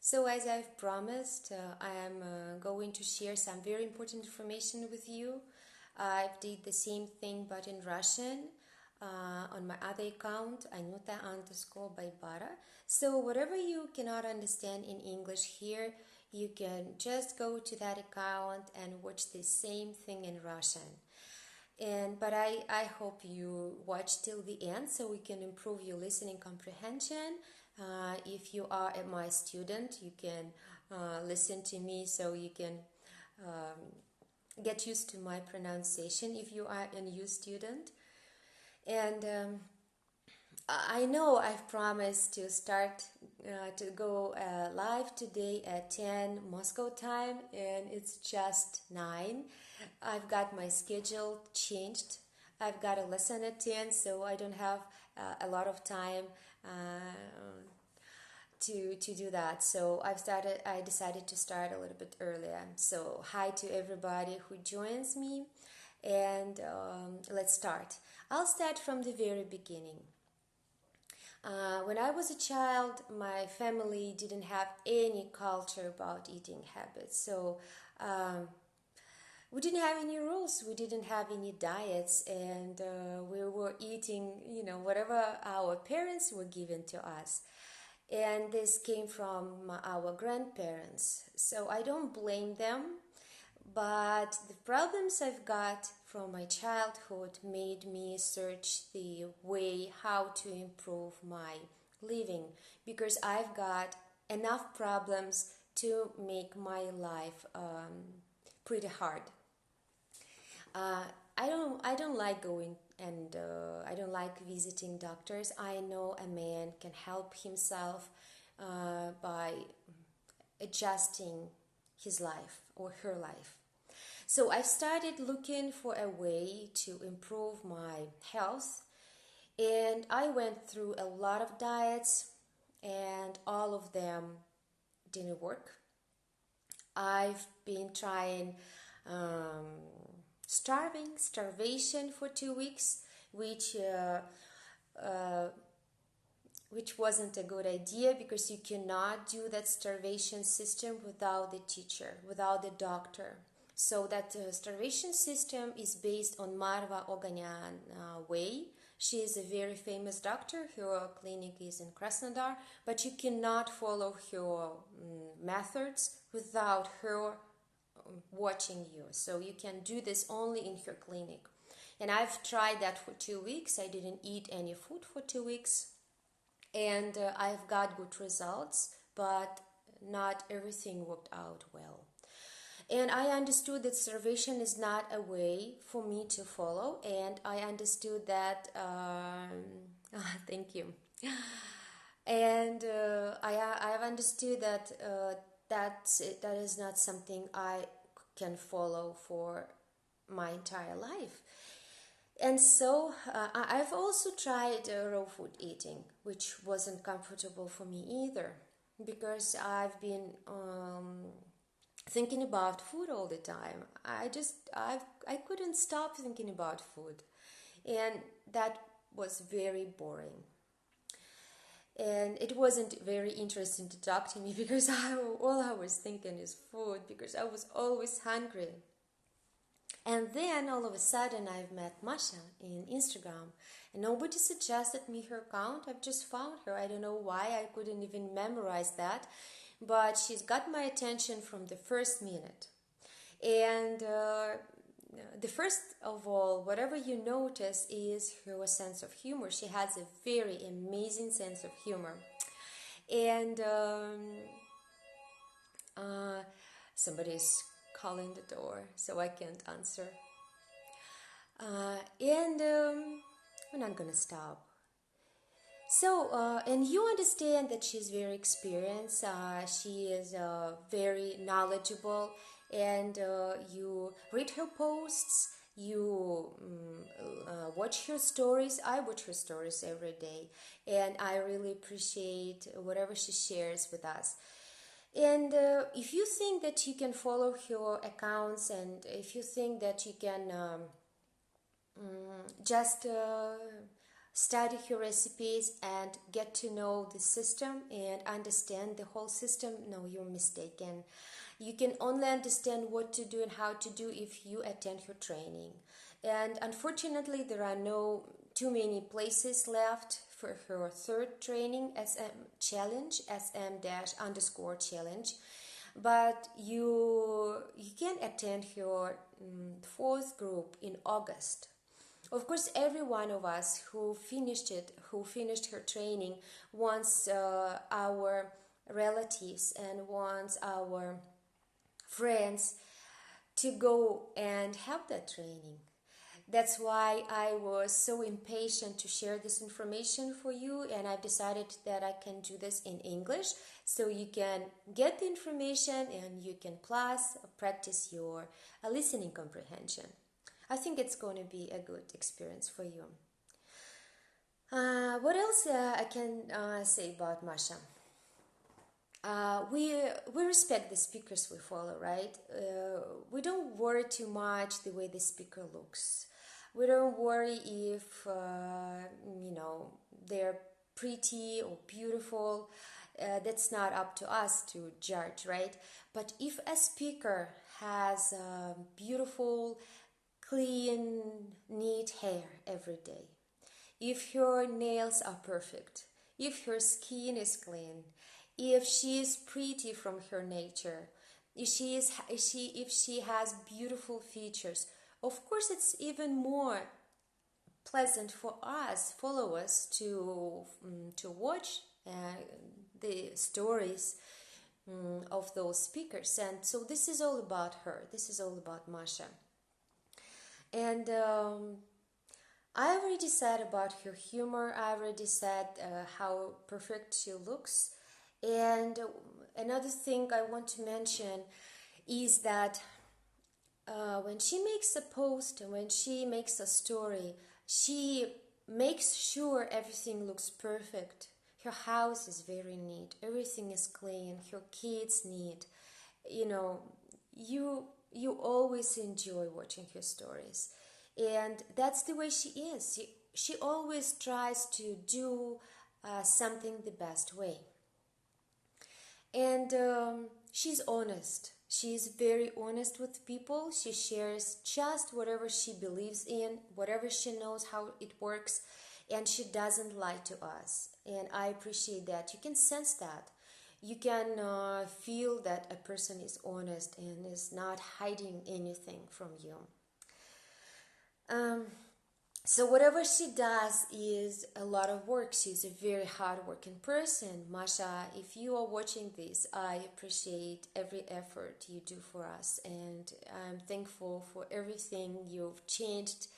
So as I've promised, I am going to share some very important information with you. I've did the same thing but in Russian on my other account, Anyuta_Baibara. So whatever you cannot understand in English here, you can just go to that account and watch the same thing in Russian. But I hope you watch till the end so we can improve your listening comprehension. If you are my student, you can listen to me so you can get used to my pronunciation if you are a new student. And I know I've promised to start to go live today at 10 Moscow time, and it's just 9. I've got my schedule changed. I've got a lesson at 10, so I don't have a lot of time to do that. So I decided to start a little bit earlier. So hi to everybody who joins me, and let's start. I'll start from the very beginning. When I was a child, my family didn't have any culture about eating habits. So we didn't have any rules. We didn't have any diets, and we were eating, whatever our parents were given to us. And this came from our grandparents. So I don't blame them. But the problems I've got from my childhood made me search the way how to improve my living, because I've got enough problems to make my life pretty hard. I don't like going and I don't like visiting doctors. I know a man can help himself by adjusting his life or her life. So I started looking for a way to improve my health, and I went through a lot of diets, and all of them didn't work. I've been trying starvation for 2 weeks, which wasn't a good idea, because you cannot do that starvation system without the teacher, without the doctor. So that starvation system is based on Marva Oganyan way. She is a very famous doctor. Her clinic is in Krasnodar, but you cannot follow her methods without her watching you. So you can do this only in her clinic. And I've tried that for 2 weeks. I didn't eat any food for 2 weeks, and I've got good results, but not everything worked out well. And I understood that starvation is not a way for me to follow, and I understood that thank you. And I've understood that that is not something I can follow for my entire life. And so I've also tried raw food eating, which wasn't comfortable for me either, because I've been thinking about food all the time. I couldn't stop thinking about food, and that was very boring. And it wasn't very interesting to talk to me, because all I was thinking is food, because I was always hungry. And then all of a sudden I've met Masha in Instagram, and nobody suggested me her account. I've just found her. I don't know why. I couldn't even memorize that, but she's got my attention from the first minute. And the first of all, whatever you notice is her sense of humor. She has a very amazing sense of humor. And somebody's calling the door, so I can't answer. And we're not gonna stop. So, and you understand that she's very experienced. She is very knowledgeable, and you read her posts. You watch her stories. I watch her stories every day, and I really appreciate whatever she shares with us. And if you think that you can follow her accounts, and if you think that you can just study her recipes and get to know the system and understand the whole system, no, you're mistaken. You can only understand what to do and how to do if you attend her training. And unfortunately, there are no too many places left for her third training, SM challenge, SM-_challenge. But you can attend her fourth group in August. Of course, every one of us who finished her training, wants our relatives and wants our friends to go and have that training. That's why I was so impatient to share this information for you, and I've decided that I can do this in English so you can get the information and you can plus practice your listening comprehension. I think it's going to be a good experience for you. What else I can say about Masha? We respect the speakers we follow, right? We don't worry too much the way the speaker looks. We don't worry if they're pretty or beautiful. That's not up to us to judge, right? But if a speaker has beautiful, clean, neat hair every day, if her nails are perfect, if her skin is clean, if she is pretty from her nature, if she has beautiful features, of course it's even more pleasant for us followers to watch the stories of those speakers. And so this is all about her. This is all about Masha. And I already said about her humor. I already said how perfect she looks. And another thing I want to mention is that when she makes a post and when she makes a story, she makes sure everything looks perfect. Her house is very neat. Everything is clean. Her kids neat. You always enjoy watching her stories. And that's the way she is. She always tries to do something the best way. And she's honest. She's very honest with people. She shares just whatever she believes in, whatever she knows how it works, and she doesn't lie to us. And I appreciate that. You can sense that. You can feel that a person is honest and is not hiding anything from you. So whatever she does is a lot of work. She's a very hard-working person. Masha, if you are watching this, I appreciate every effort you do for us, and I'm thankful for everything you've changed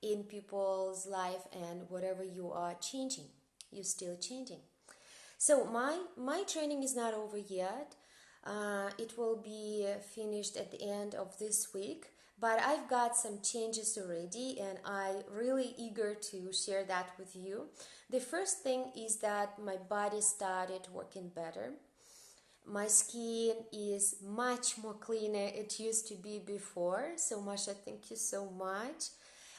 in people's life, and whatever you are changing, you're still changing. So my training is not over yet. It will be finished at the end of this week. But I've got some changes already, and I'm really eager to share that with you. The first thing is that my body started working better. My skin is much more cleaner it used to be before. So Masha, thank you so much.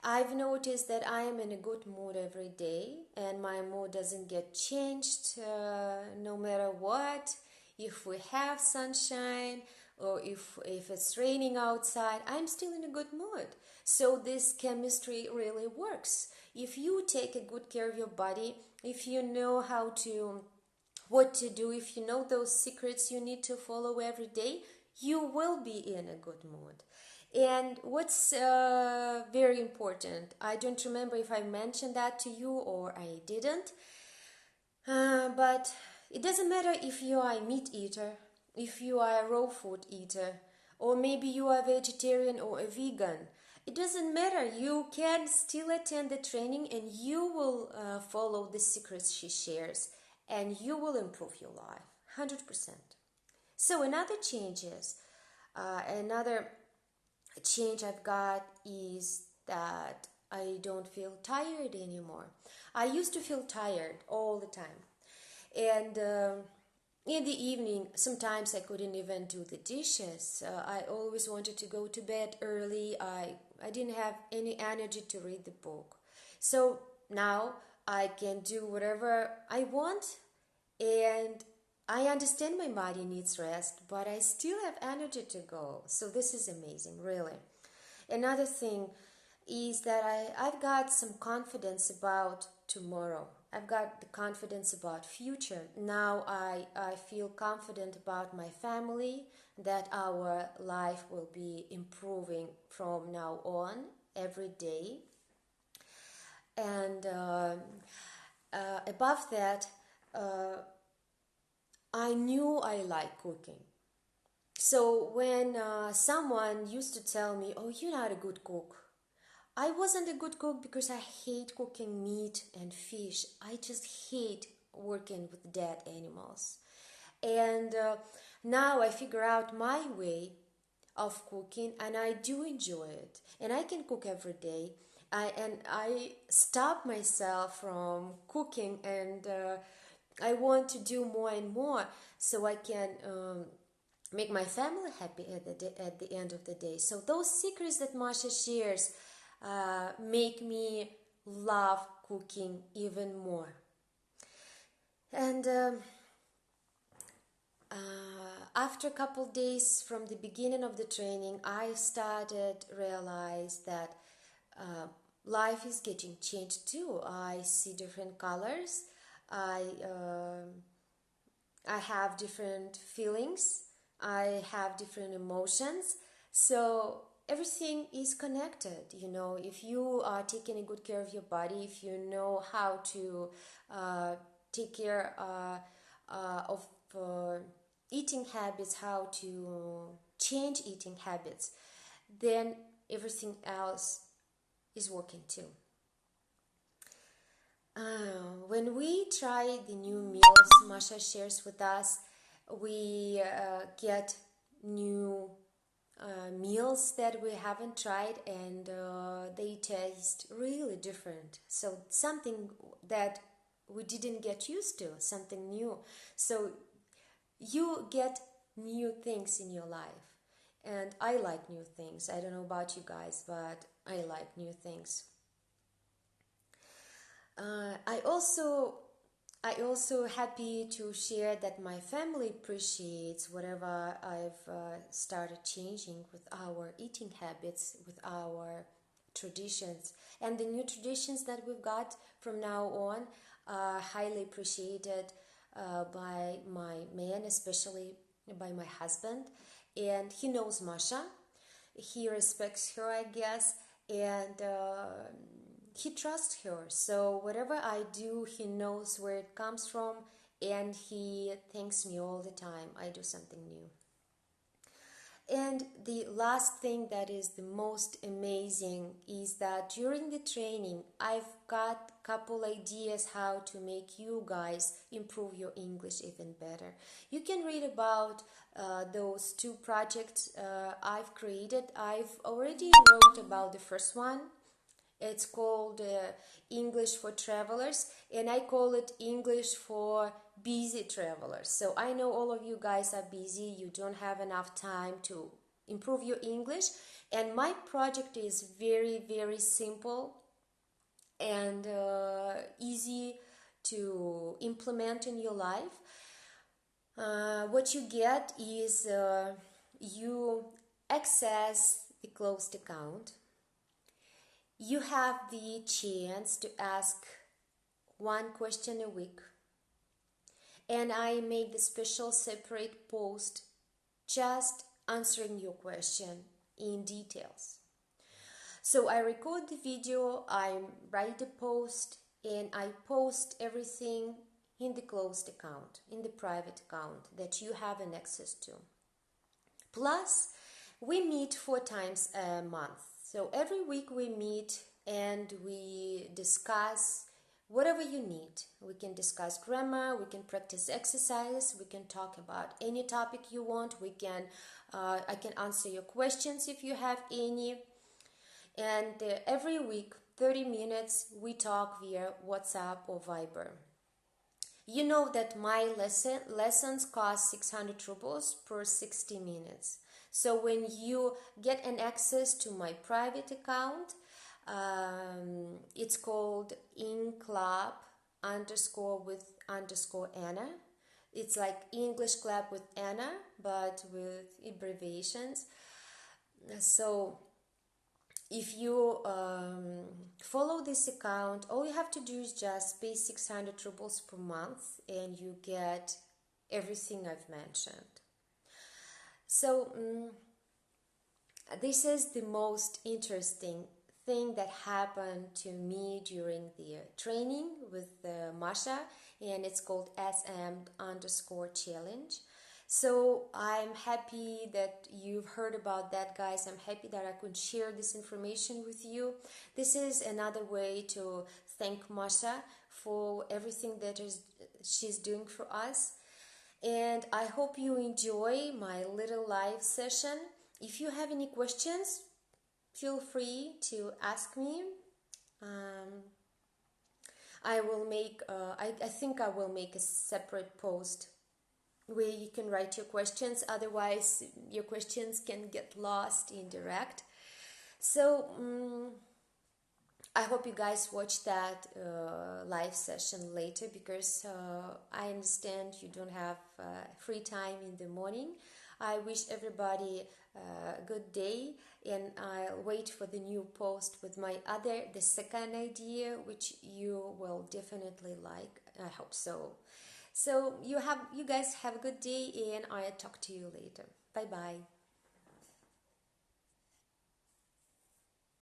I've noticed that I am in a good mood every day, and my mood doesn't get changed no matter what. If we have sunshine, or if it's raining outside, I'm still in a good mood. So this chemistry really works. If you take a good care of your body, if you know what to do, if you know those secrets you need to follow every day, you will be in a good mood. And what's very important, I don't remember if I mentioned that to you or I didn't, but it doesn't matter if you are a meat eater, if you are a raw food eater, or maybe you are a vegetarian or a vegan. It doesn't matter. You can still attend the training and you will follow the secrets she shares, and you will improve your life 100%. So another change I've got is that I don't feel tired anymore. I used to feel tired all the time. And in the evening, sometimes I couldn't even do the dishes. I always wanted to go to bed early. I didn't have any energy to read the book. So now I can do whatever I want, and I understand my body needs rest, but I still have energy to go. So this is amazing, really. Another thing is that I've got some confidence about tomorrow. I've got the confidence about future. Now I feel confident about my family, that our life will be improving from now on every day. And above that, I knew I like cooking. So when someone used to tell me, "Oh, you're not a good cook," I wasn't a good cook because I hate cooking meat and fish. I just hate working with dead animals. And now I figure out my way of cooking, and I do enjoy it. And I can cook every day. I stop myself from cooking, and I want to do more and more so I can make my family happy at the end of the day. So those secrets that Masha shares make me love cooking even more. And after a couple days from the beginning of the training, I started realize that life is getting changed too. I see different colors. I have different feelings. I have different emotions. So everything is connected. You know, if you are taking a good care of your body, if you know how to take care of eating habits, how to change eating habits, then everything else is working too. When we try the new meals Masha shares with us, we get new meals that we haven't tried, and they taste really different. So something that we didn't get used to, something new. So you get new things in your life, and I like new things. I don't know about you guys, but I like new things. I also happy to share that my family appreciates whatever I've started changing with our eating habits, with our traditions, and the new traditions that we've got from now on are highly appreciated by my man, especially by my husband, and he knows Masha. He respects her, I guess, and he trusts her. So whatever I do, he knows where it comes from, and he thanks me all the time I do something new. And the last thing that is the most amazing is that during the training I've got a couple ideas how to make you guys improve your English even better. You can read about those two projects I've created. I've already wrote about the first one. It's called English for Travelers, and I call it English for Busy Travelers. So I know all of you guys are busy, you don't have enough time to improve your English, and my project is very, very simple and easy to implement in your life. What you get is you access the closed account. You have the chance to ask one question a week, and I make the special separate post just answering your question in details. So I record the video, I write the post, and I post everything in the closed account, in the private account that you have an access to. Plus, we meet 4 times a month. So every week we meet and we discuss whatever you need. We can discuss grammar, we can practice exercises, we can talk about any topic you want. I can answer your questions if you have any. And every week, 30 minutes, we talk via WhatsApp or Viber. You know that my lessons cost 600 rubles per 60 minutes. So when you get an access to my private account, It's called in club underscore with underscore Anna. It's like English club with Anna, but with abbreviations. So if you follow this account, all you have to do is just pay 600 rubles per month and you get everything I've mentioned. So this is the most interesting thing that happened to me during the training with Masha, and it's called SM_challenge. So I'm happy that you've heard about that, guys. I'm happy that I could share this information with you. This is another way to thank Masha for everything that she's doing for us. And I hope you enjoy my little live session. If you have any questions, feel free to ask me. I will make, I think I will make a separate post where you can write your questions. Otherwise, your questions can get lost in direct. So I hope you guys watch that live session later, because I understand you don't have free time in the morning. I wish everybody a good day, and I'll wait for the new post with the second idea, which you will definitely like. I hope so. So you guys have a good day, and I'll talk to you later. Bye bye.